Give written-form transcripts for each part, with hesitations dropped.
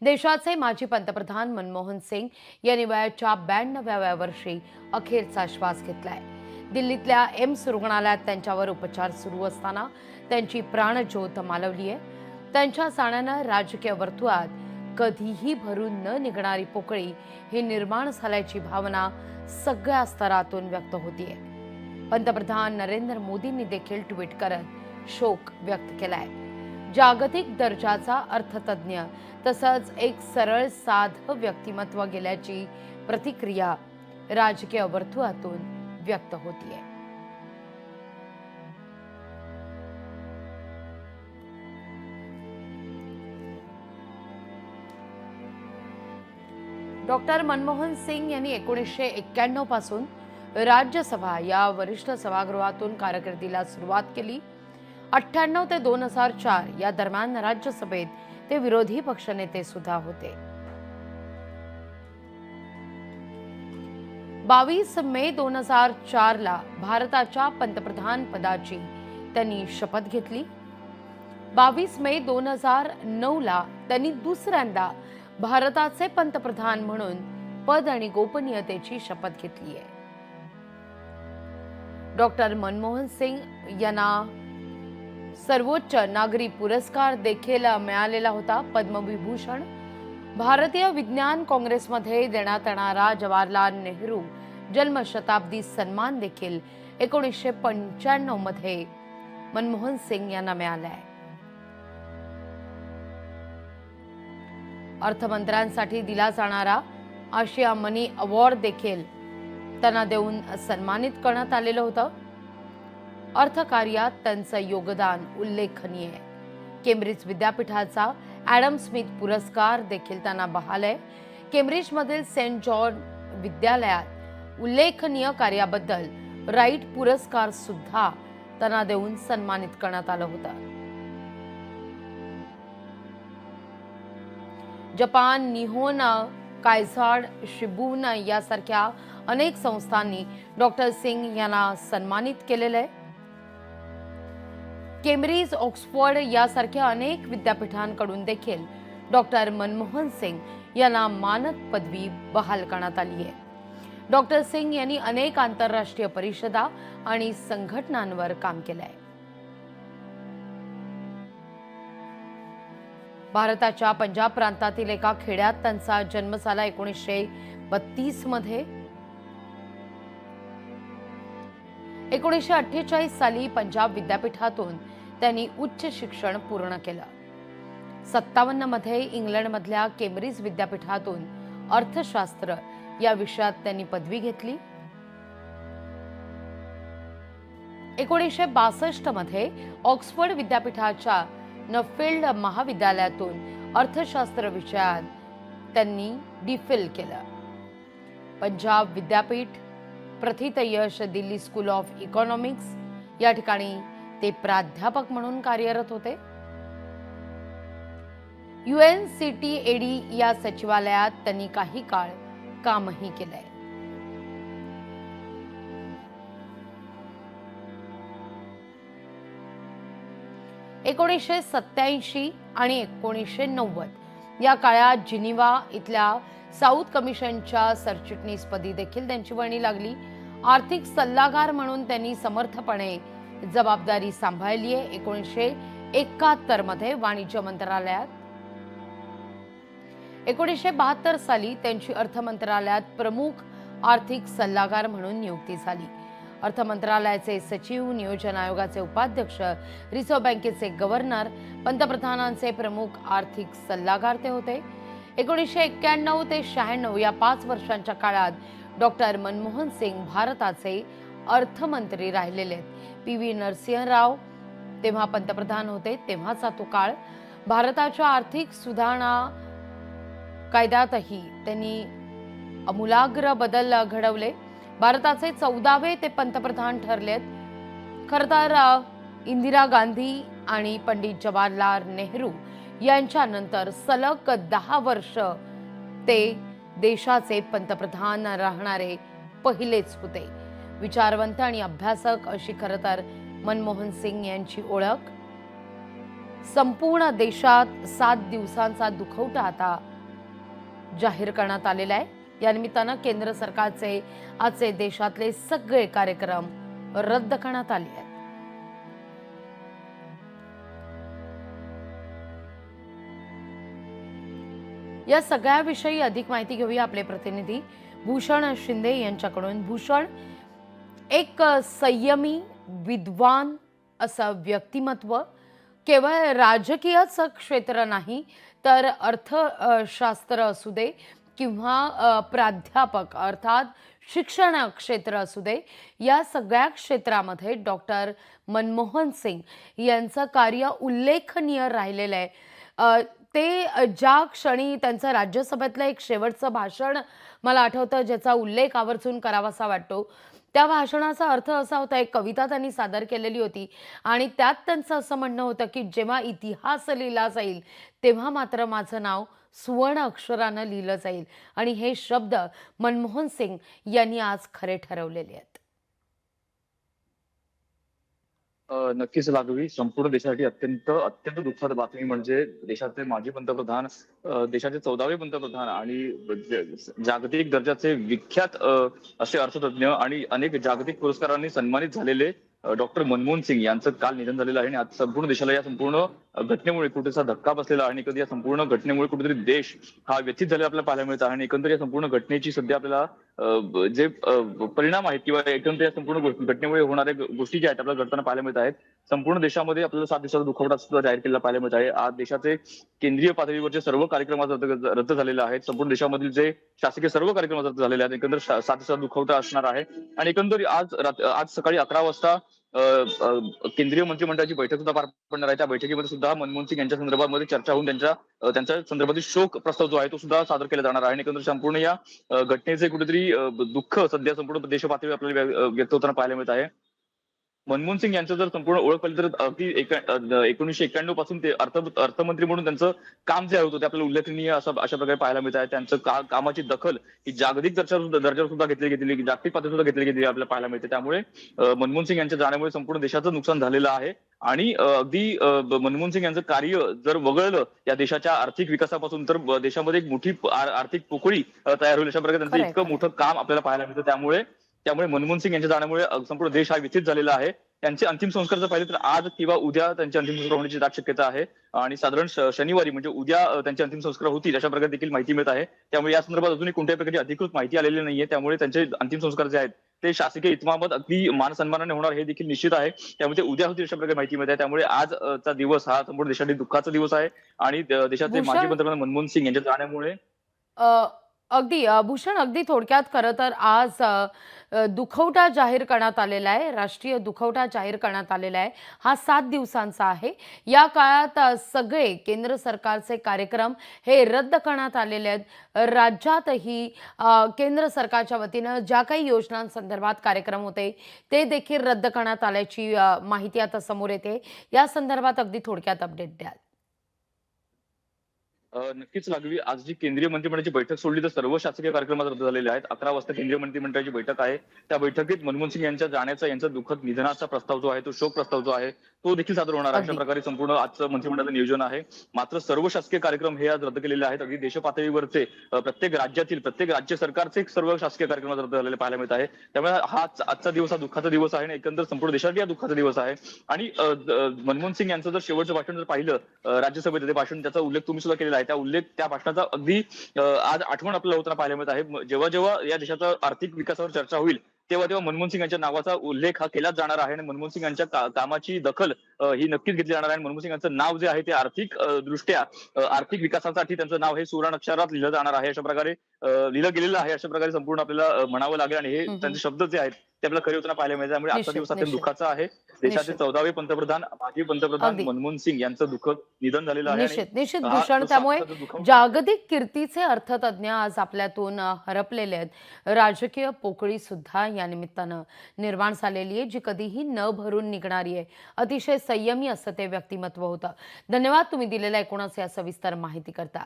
देशाचे माजी पंतप्रधान मनमोहन सिंग यांनी वयाच्या 92व्या वर्षी अखेरचा श्वास घेतलाय। दिल्लीतल्या एम्स रुग्णालयात त्यांच्यावर उपचार सुरू असताना त्यांची प्राणज्योत मालवली आहे। त्यांच्या जाण्यानं राजकीय वर्तुळात कधीही भरून न निघणारी पोकळी ही निर्माण झाल्याची भावना सगळ्या स्तरातून व्यक्त होतीये। पंतप्रधान नरेंद्र मोदींनी देखील ट्विट करत शोक व्यक्त केलाय। जागतिक दर्जाचा अर्थतज्ञ तसंच एक सरळ साध व्यक्तिमत्व गेल्याची प्रतिक्रिया राजकीय वर्तुळातून व्यक्त होतीये। डॉक्टर मनमोहन सिंग यांनी 1991 पासून राज्यसभा या वरिष्ठ सभागृहातून कारकिर्दीला सुरुवात केली। 98 ते 2004 या दरम्यान राज्यसभेत ते विरोधी पक्षनेते सुद्धा होते। 22 मे 2004 ला भारताच्या पंतप्रधान पदाची त्यांनी शपथ घेतली। 22 मे 2009 ला त्यांनी दुसऱ्यांदा भारताचे पंतप्रधान म्हणून पद आणि गोपनीयतेची शपथ घेतली आहे। डॉक्टर मनमोहन सिंग यांना सर्वोच्च नागरी पुरस्कार देखील मिळालेला होता, पद्मविभूषण। भारतीय विज्ञान काँग्रेसमध्ये देण्यात येणारा जवाहरलाल नेहरू जन्मशताब्दी सन्मान देखील 1995 मध्ये मनमोहन सिंग यांना मिळाला आहे। अर्थमंत्र्यांसाठी दिला जाणारा आशिया मनी अवॉर्ड देखील त्यांना देऊन सन्मानित करण्यात आलेलं होतं। अर्थकार्यात त्यांचं योगदान उल्लेखनीय आहे। केम्ब्रिज विद्यापीठाचा ॲडम स्मिथ पुरस्कार देखील त्यांना बहाल आहे। केम्ब्रिजमधील सेंट जॉन विद्यालयात उल्लेखनीय कार्याबद्दल राईट पुरस्कार सुद्धा त्यांना देऊन सन्मानित करण्यात आलं होतं। जपान निहोन कायझाड शिबुन यासारख्या अनेक संस्थांनी डॉक्टर सिंग यांना सन्मानित केलेलं आहे। केम्ब्रिज, ऑक्सफोर्ड यासारख्या अनेक विद्यापीठांकडून देखील डॉक्टर मनमोहन सिंग यांना मानद पदवी बहाल करण्यात आली आहे। डॉक्टर सिंग यांनी अनेक आंतरराष्ट्रीय परिषदा आणि संघटनांवर काम केलं आहे। भारताच्या पंजाब प्रांतातील एका खेड्यात त्यांचा जन्म झाला 1932 मध्ये। 1948 साली पंजाब विद्यापीठातून त्यांनी उच्च शिक्षण पूर्ण केलं। 57 मध्ये इंग्लंडमधल्या केम्ब्रिज विद्यापीठातून अर्थशास्त्र या विषयात त्यांनी पदवी घेतली। 1962 मध्ये ऑक्सफोर्ड विद्यापीठाच्या नफील्ड महाविद्यालयातून अर्थशास्त्र विषयात त्यांनी डी.फिल केलं। पंजाब विद्यापीठ, प्रथित यश दिल्ली स्कूल ऑफ इकॉनॉमिक्स या ठिकाणी ते प्राध्यापक म्हणून कार्यरत होते। UNCTAD या सचिवालयात त्यांनी काही काळ कामही केलंय। (1987) आणि 1990 या काळात जिनिव्हा इथल्या साऊथ कमिशनच्या सरचिटणीसपदी देखील त्यांची वर्णी लागली। आर्थिक सल्लागार म्हणून त्यांनी समर्थपणे जबाबदारी सांभाळली आहे। 1971 मध्ये वाणिज्य मंत्रालयात, 1972 साली त्यांची अर्थ मंत्रालयात प्रमुख आर्थिक सल्लागार म्हणून नियुक्ती झाली। अर्थ मंत्रालयाचे सचिव, नियोजन आयोगाचे उपाध्यक्ष, रिझर्व्ह बँकेचे गव्हर्नर, पंतप्रधानांचे प्रमुख आर्थिक सल्लागार ते होते। 1991 ते 96 या 5 वर्षांच्या काळात डॉक्टर मनमोहन सिंग भारताचे अर्थमंत्री राहिलेले आहेत। PV नरसिंह राव तेव्हा पंतप्रधान होते, तेव्हाचा तो काळ। भारताच्या आर्थिक सुधारणा कायद्यातही त्यांनी आमूलाग्र बदल घडवले। भारताचे 14वे ते पंतप्रधान ठरलेत। खरं तर इंदिरा गांधी आणि पंडित जवाहरलाल नेहरू यांच्यानंतर सलग 10 वर्ष ते देशाचे पंतप्रधान राहणारे पहिलेच होते। विचारवंत आणि अभ्यासक अशी खरं तर मनमोहन सिंग यांची ओळख। संपूर्ण देशात 7 दिवसांचा दुखवटा आता जाहीर करण्यात आलेला आहे। या निमित्तानं केंद्र सरकारचे आजचे देशातले सगळे कार्यक्रम रद्द करण्यात आले आहेत। या सगळ्याविषयी अधिक माहिती घेऊया आपले प्रतिनिधी भूषण शिंदे यांच्याकडून। भूषण, एक संयमी विद्वान असं व्यक्तिमत्व केवळ राजकीयच क्षेत्र नाही तर अर्थशास्त्र असू दे किंवा प्राध्यापक अर्थात शिक्षण क्षेत्र असू दे, या सगळ्या क्षेत्रामध्ये डॉक्टर मनमोहन सिंग यांचं कार्य उल्लेखनीय राहिलेलं आहे। ते ज्या क्षणी त्यांचं राज्यसभेतलं एक शेवटचं भाषण मला आठवतं ज्याचा उल्लेख आवर्जून करावासा वाटतो, त्या भाषणाचा अर्थ असा होता, एक कविता त्यांनी सादर केलेली होती आणि त्यात त्यांचं असं म्हणणं होतं की जेव्हा इतिहास लिहिला जाईल तेव्हा मात्र माझं नाव सुवर्ण अक्षरानं लिहिलं जाईल आणि हे शब्द मनमोहन सिंग यांनी आज खरे ठरवलेले आहेत। नक्कीच लागवी. संपूर्ण देशासाठी अत्यंत अत्यंत दुःखद बातमी म्हणजे देशाचे माजी पंतप्रधान, देशाचे 14वे पंतप्रधान आणि जागतिक दर्जाचे विख्यात असे अर्थतज्ञ आणि अनेक जागतिक पुरस्कारांनी सन्मानित झालेले डॉक्टर मनमोहन सिंग यांचं काल निधन झालेलं आहे आणि आज संपूर्ण देशाला या संपूर्ण घटनेमुळे कुठेसा धक्का बसलेला आहे आणि कधी या संपूर्ण घटनेमुळे कुठेतरी देश हा व्यथित झालेला आपल्याला पाहायला मिळत आहे आणि एकंदर या संपूर्ण घटनेची सध्या आपल्याला जे परिणाम आहेत किंवा एकंदर या संपूर्ण घटनेमुळे होणाऱ्या गोष्टी ज्या आहेत आपल्याला घडताना पाहायला मिळत आहेत। संपूर्ण देशामध्ये आपल्याला 7 दिवसाचा दुखवटा सुद्धा जाहीर केलेला पाहायला मिळत आहे। आज देशाचे केंद्रीय पातळीवरचे सर्व कार्यक्रम आज रद्द झालेले आहेत। संपूर्ण देशामधील जे शासकीय सर्व कार्यक्रम रद्द झालेले आहेत। एकंदर 7 दिवसाचा दुखवटा असणार आहे आणि एकंदर आज सकाळी 11 वाजता केंद्रीय मंत्रिमंडळाची बैठक सुद्धा पार पडणार आहे। त्या बैठकीमध्ये सुद्धा मनमोहन सिंग यांच्या संदर्भामध्ये चर्चा होऊन त्यांच्या संदर्भातील शोक प्रस्ताव जो आहे तो सुद्धा सादर केला जाणार आहे आणि एकंदर संपूर्ण या घटनेचे कुठेतरी दुःख सध्या संपूर्ण देश पातळीवर आपल्याला व्यक्त होताना पाहायला मिळत आहे। मनमोहन सिंग यांचं जर संपूर्ण ओळख पाहिली तर अगदी 1991 पासून ते अर्थमंत्री म्हणून त्यांचं काम जे होतं ते आपल्याला उल्लेखनीय अशा प्रकारे पाहायला मिळत आहे। त्यांचं कामाची दखल ही जागतिक दर्जावर सुद्धा घेतली गेलेली, जागतिक पातळीवर सुद्धा घेतली गेलेली आपल्याला पाहायला मिळते। त्यामुळे मनमोहन सिंग यांच्या जाण्यामुळे संपूर्ण देशाचं नुकसान झालेलं आहे आणि अगदी मनमोहन सिंग यांचं कार्य जर वगळलं या देशाच्या आर्थिक विकासापासून तर देशामध्ये एक मोठी आर्थिक पोकळी तयार होईल अशा प्रकारे त्यांचं इतकं मोठं काम आपल्याला पाहायला मिळतं। त्यामुळे मनमोहन सिंग यांच्या जाण्यामुळे संपूर्ण देश हा व्यथित झालेला आहे। त्यांचे अंतिम संस्कार जर पाहिले तर आज किंवा उद्या त्यांचे अंतिम संस्कार होण्याची दाट शक्यता आहे आणि साधारण शनिवारी म्हणजे उद्या त्यांचे अंतिम संस्कार होतील अशा प्रकारे देखील माहिती मिळत आहे। त्यामुळे या संदर्भात अजूनही कोणत्याही प्रकारची अधिकृत माहिती आलेली नाहीये। त्यामुळे त्यांचे अंतिम संस्कार जे आहेत ते शासकीय इतमामात अगदी मान सन्मानाने होणार हे देखील निश्चित आहे। त्यामुळे ते उद्या होतील अशा प्रकारे माहिती मिळत आहे। त्यामुळे आजचा दिवस हा संपूर्ण देशासाठी दुःखाचा दिवस आहे आणि देशाचे माजी पंतप्रधान मनमोहन सिंग यांच्या जाण्यामुळे अगदी भूषण, अगदी थोडक्यात खरं तर आज दुखवटा जाहीर करण्यात आलेला आहे, राष्ट्रीय दुखवटा जाहीर करण्यात आलेला आहे। हा 7 दिवसांचा आहे। या काळात सगळे केंद्र सरकारचे कार्यक्रम हे रद्द करण्यात आलेले आहेत। राज्यातही केंद्र सरकारच्या वतीनं ज्या काही योजनांसंदर्भात कार्यक्रम होते ते देखील रद्द करण्यात आल्याची माहिती आता समोर येते। या संदर्भात अगदी थोडक्यात अपडेट द्याल? नक्कीच लागवी. आज जी केंद्रीय मंत्रिमंडळाची बैठक सोडली तर सर्व शासकीय कार्यक्रम रद्द झालेले आहेत। 11 वाजता केंद्रीय मंत्रिमंडळाची बैठक आहे। त्या बैठकीत मनमोहन सिंग यांच्या यांचा दुःखद निधनाचा प्रस्ताव जो आहे तो शोक प्रस्ताव जो आहे तो देखील सादर होणार आहे। अशा अगदी प्रकारे संपूर्ण आजचं मंत्रिमंडळाचं नियोजन आहे। मात्र सर्व शासकीय कार्यक्रम हे आज रद्द केलेले आहेत। अगदी देश पातळीवरचे प्रत्येक राज्यातील प्रत्येक राज्य सरकारचे सर्व शासकीय कार्यक्रम आज रद्द झालेले पाहायला मिळत आहे। त्यामुळे आजचा दिवस हा दुःखाचा दिवस आहे आणि एकंदर संपूर्ण देशासाठी हा दुःखाचा दिवस आहे। आणि मनमोहन सिंग यांचं जर शेवटचं भाषण जर पाहिलं राज्यसभेत ते भाषण त्याचा उल्लेख तुम्ही सुद्धा केलेला आहे। त्या भाषणाचा अगदी आज आठवण आपल्याला होताना पाहायला मिळत आहे। जेव्हा जेव्हा या देशाचा आर्थिक विकासावर चर्चा होईल तेव्हा मनमोहन सिंग यांच्या नावाचा उल्लेख हा केलाच जाणार आहे आणि मनमोहन सिंग यांच्या कामाची दखल ही नक्कीच घेतली जाणार आहे। मनमोहन सिंग यांचं नाव जे आहे ते आर्थिक दृष्ट्या आर्थिक विकासासाठी त्यांचं नाव हे सुवर्ण अक्षरात लिहिलं जाणार आहे। अशा प्रकारे लिहिलं गेलेलं आहे। अशा प्रकारे संपूर्ण आपल्याला म्हणावं लागेल आणि हे त्यांचे शब्द जे आहेत ते आपल्याला खरे होताना पाहायला मिळतात। त्यामुळे आजचा निश्चित दिवस अत्यंत निश्चित दुःखाचा आहे। देशाचे निश्चित 14वे पंतप्रधान माजी पंतप्रधान अगदी मनमोहन सिंग यांचं दुःखद निधन झालेलं आहे आणि निश्चित निश्चित हा भूषण, जो त्यामुळे 7 दिवसाचा दुःख जागतिक कीर्तीचे अर्थतज्ञ आज आपल्यातून हरपलेले आहेत। राजकीय पोकळी सुद्धा या निमित्तानं निर्माण झालेली आहे जी कधीही न भरून निघणारी आहे। अतिशय संयमी असं ते व्यक्तिमत्व होतं। धन्यवाद तुम्ही दिलेल्या एकूणच या सविस्तर माहिती करता।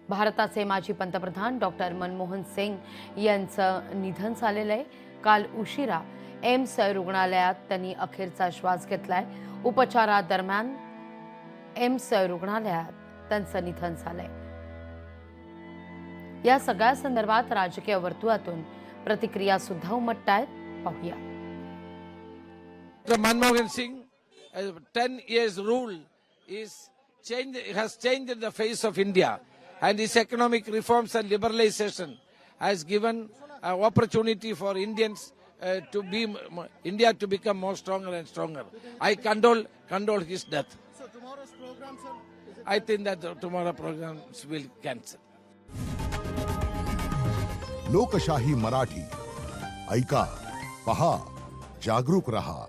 भारताचे माजी पंतप्रधान डॉक्टर मनमोहन सिंग यांचं निधन झालेलं आहे। काल उशिरा एम्स रुग्णालयात त्यांनी अखेरचा श्वास घेतलाय। उपचारादरम्यान एम्स रुग्णालयात त्यांचं निधन झालंय। या सगळ्या संदर्भात राजकीय वर्तुळातून प्रतिक्रिया सुद्धा उमटतायत. पाहूया. Manmohan Singh, 10 years rule has changed the face of India, and his economic reforms and liberalization has given opportunity for Indians India to become more stronger and stronger. I condole his death. So tomorrow's program, sir? I think that tomorrow programs will cancel. लोकशाही मराठी ऐका, पहा, जागरूक रहा.